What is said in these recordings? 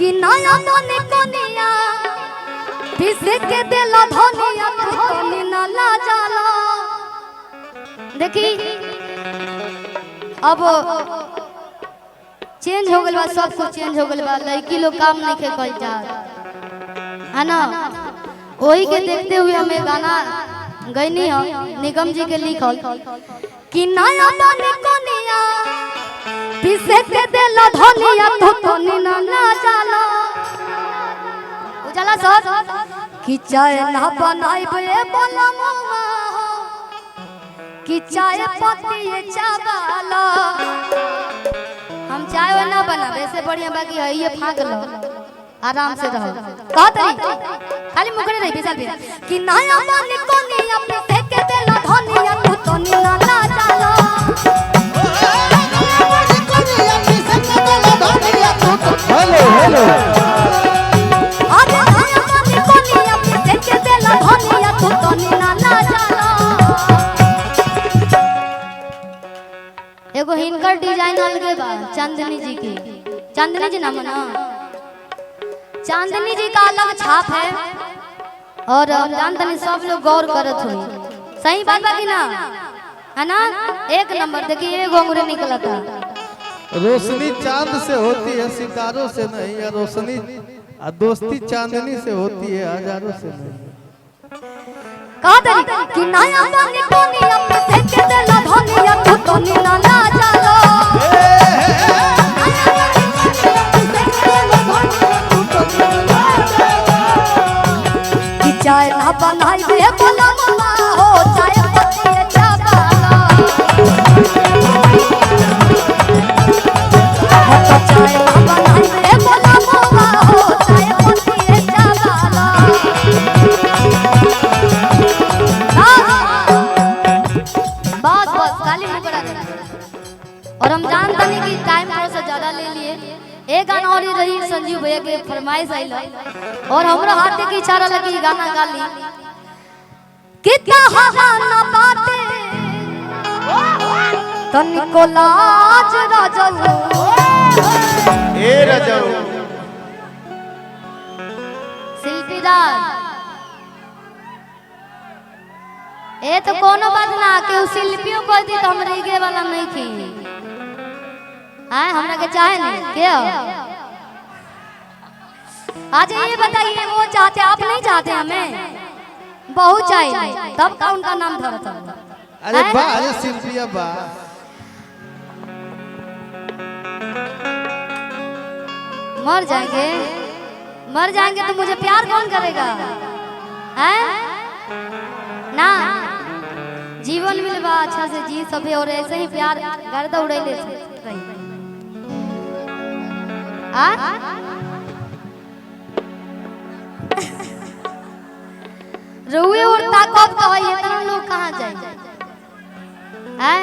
कि नया मन कोनिया पिसे के देला धनिया कोनी ना ला जाला। देखी अब चेंज हो गल बा, सब कुछ चेंज हो गल बा, लड़की लोग काम नहीं के कल जा है ना। वही के देखते हुए हमें गाना गईनी हो निगम जी के लिखल कि नया मन कोनिया पिसे के देला धनिया कोनी ना ला जाला। उजाला सर कि चाय ना बनाइबे बोलमवा कि चाय पत्ती चावला। हम चाय ना बनावे से बढ़िया बाकी है ये फाक लो आराम से रहो। कहतरी खाली मुखड़े रही बिसल बिसल कि नया मन कोनी अपने से के देला धनिया तू तो ना ला जाला। हेलो हेलो अरे नया मन कोनी अपने से के देला धनिया तू तो ना ला जाला। एगो हिनकर डिजाइन अलगे बा चांदनी जी की। चांदनी जी नाम ना, चांदनी जी का अलग छाप है और चांदनी सब लोग गौर करत हुई। सही बात बा कि ना है ना। एक नंबर देखिए एक घुंघरू निकला था। रोशनी चांद से होती है सितारों से नहीं, या रोशनी दोस्ती चांदनी से होती है हजारों से नहीं। कहतरी कि नया मन कोनी अपने से के देला धनिया तू तो ना ला जाला। कि चाय ना बनाइबे बोलमवा हो चाय पत्ती चावला। तो चाय ना बनाइबे बोलमवा हो चाय पत्ती चावला। बस बस खाली मुकरा दे। और हम जानते नहीं कि टाइम थोड़ा सा ज्यादा ले लिए। एक गाना और ही रही संजीव भैया के फरमाइश आइल और हमरा हाथ के इशारा लगी गाना गा ली। कितना हवा ना बाटे तनिको लाज राजू ए राजू शिल्पीदार ए तो कोनो बात ना के शिल्पियों को दी तो हम रीगे वाला नहीं थी। हां हमरा के चाहे नहीं के आज ये बताइए वो चाहते आप नहीं चाहते हमें बहुत चाहिए तब का उनका नाम धरता। अरे बा अरे शिल्पिया बा मर जाएंगे तो मुझे प्यार कौन करेगा हैं ना। जीवन मिलवा अच्छा से जी सभी और ऐसे ही प्यार गर्द उड़ेले रही। रुए और ताकत तो है इतना लोग कहां जाए हैं।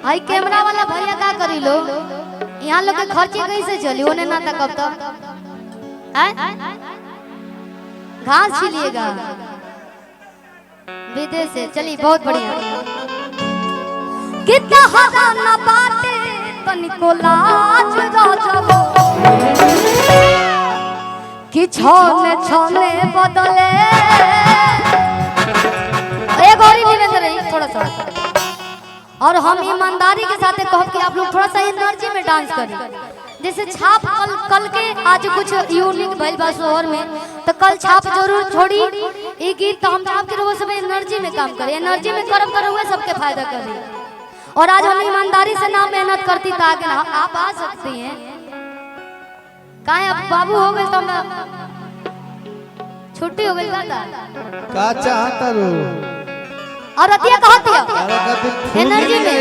भाई कैमरा वाला भैया का करी लो यहाँ लोग के खर्चे कैसे चली ओने ना तक तो घास छिलिएगा विदेश से। चलिए बहुत बढ़िया। कितना हरा ना बाटे तनिको लाज राजो कि छोने छोने बदले। एक और ही निवेदन थोड़ा सा और हम ईमानदारी के साथ कहब कि आप लोग थोड़ा सा एनर्जी में डांस करें। जैसे छाप कल के आज कुछ यूनिक भइल बा शहर में तो कल छाप जरूर छोड़ी ये गीत तो हम छाप के रहो सब एनर्जी में काम करें। एनर्जी में कर्म कर हुए सबके फायदा करें। और आज हम ईमानदारी से ना मेहनत करती तो आगे आप आ सकती हैं। काहे अब बाबू हो गए तो छुट्टी हो गई का चाहता रो और अतिया कहती है एनर्जी में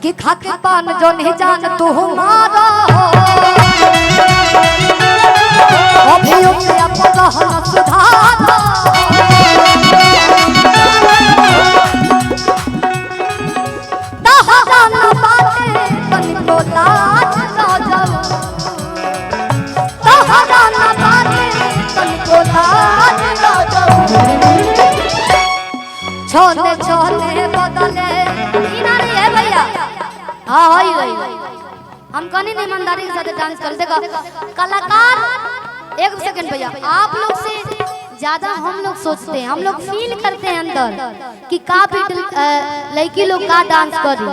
कि खाके पान जो नहीं जान तू हमारा अभी उसे अपना सुधारा। तहरा ना बाटे तनिको लाज राजो तहरा ना बाटे तनिको लाज राजो। छोने छोने बदले इना रे भैया हां हाई रही हम कहनी नहीं ईमानदारी के साथ डांस कर। देखो कलाकार, एक सेकंड भैया, आप लोग से ज्यादा हम लोग सोचते हैं, हम लोग फील करते हैं अंदर कि का लड़की लोग का डांस करी,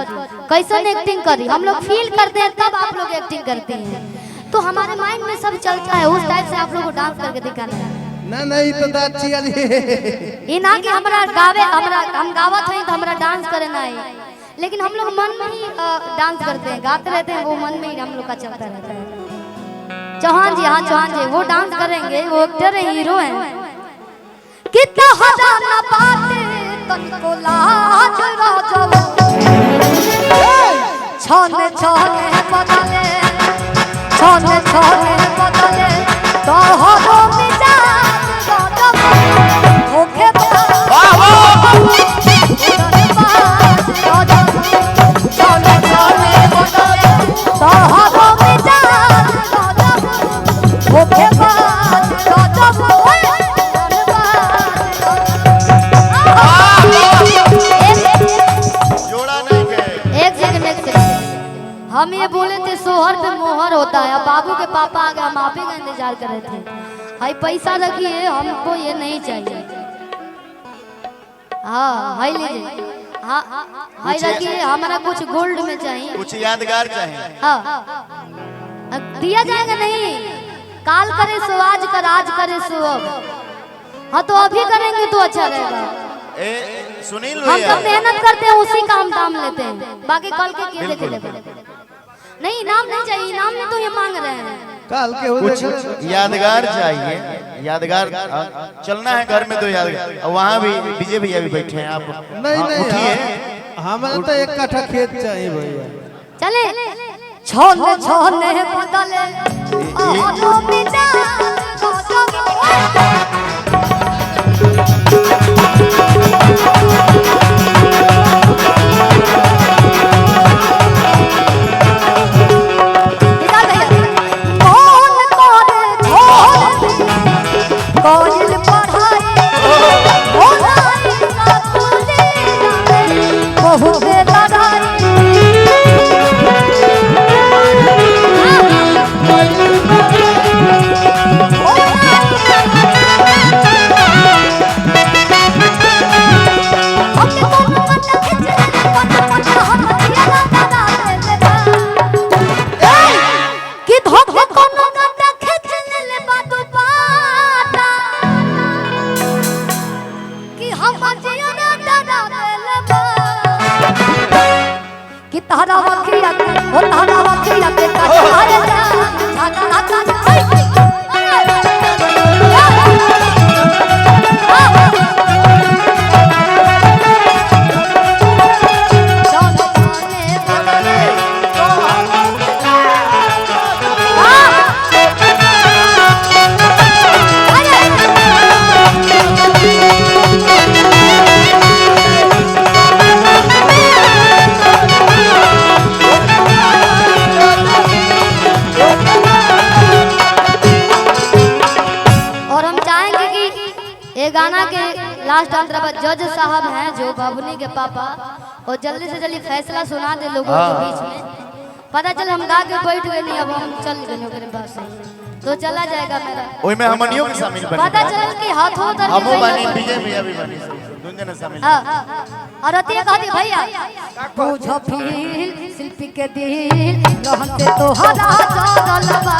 कैसन एक्टिंग करी, हम लोग फील करते हैं, तब आप लोग एक्टिंग करते हैं। तो हमारे माइंड में सब चलता है, उस टाइप से आप लोग को डांस करके दिखाना है ना। नहीं तो दाची वाली ये ना कि हमरा गावे, हम गावत हैं तो हमरा डांस करे ना है, लेकिन हम लोग मन में ही डांस करते हैं, गाते रहते हैं, वो मन में ही हम लोग का चलता रहता है। चौहान जी, हाँ चौहान जी वो डांस करेंगे, वो एक्टर है, हीरो है। कितना हजार ना बातें तनको लाज राजव, छाने छाने बदले, छाने छाने बदले, तो हो मिजाज राजव, होके वाह वाह, छाने छाने बदले, तो हो मिजाज राजव, होके राजव। हम ये बोले थे सोहर पे मोहर होता है, अब बाबू के पापा आ गए, हम आप ही का इंतजार कर रहे थे। भाई पैसा रखिए, हमको ये नहीं चाहिए। हाँ हाई लीजिए, हाँ हाई रखिए, हमारा कुछ गोल्ड में चाहिए, कुछ यादगार चाहिए। हाँ दिया जाएगा नहीं, काल करे सो आज कर, आज करे सो अब। हाँ तो अभी करेंगे तो अच्छा रहेगा। सुनील हम जब मेहनत करते हैं उसी का हम दाम लेते हैं, बाकी कल के देखे नहीं, इनाम नहीं चाहिए, इनाम में तो ये मांग रहे हैं। काल के कुछ यादगार चाहिए, यादगार चलना है घर में तो यादगार। वहाँ भी विजय भैया भी बैठे हैं, आप नहीं उठिए, हमारा तो एक कट्ठा खेत चाहिए भैया। चले छोले छोले बदले, तारा वखिया ओ तारा वखिया के काहे जा छाता हाथा गाना के लास्ट अंतरा पर जज साहब हैं जो बाबुनी के पापा, और जल्दी से जल्दी फैसला सुना दे लोगों के बीच में। पता चल हम गा के बैठ गए, नहीं अब हम चल गए ओकरे पास तो चला जाएगा मेरा। ओई में हमनियों के शामिल बनी, पता चल कि हाथों दर हमो बनी, विजय भैया भी बनी, दोनों जने शामिल। और अतिया कहती भैया पूछो फिर शिल्पी के दिल रहन से तो हरा चलबा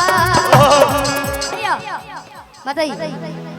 बताइए।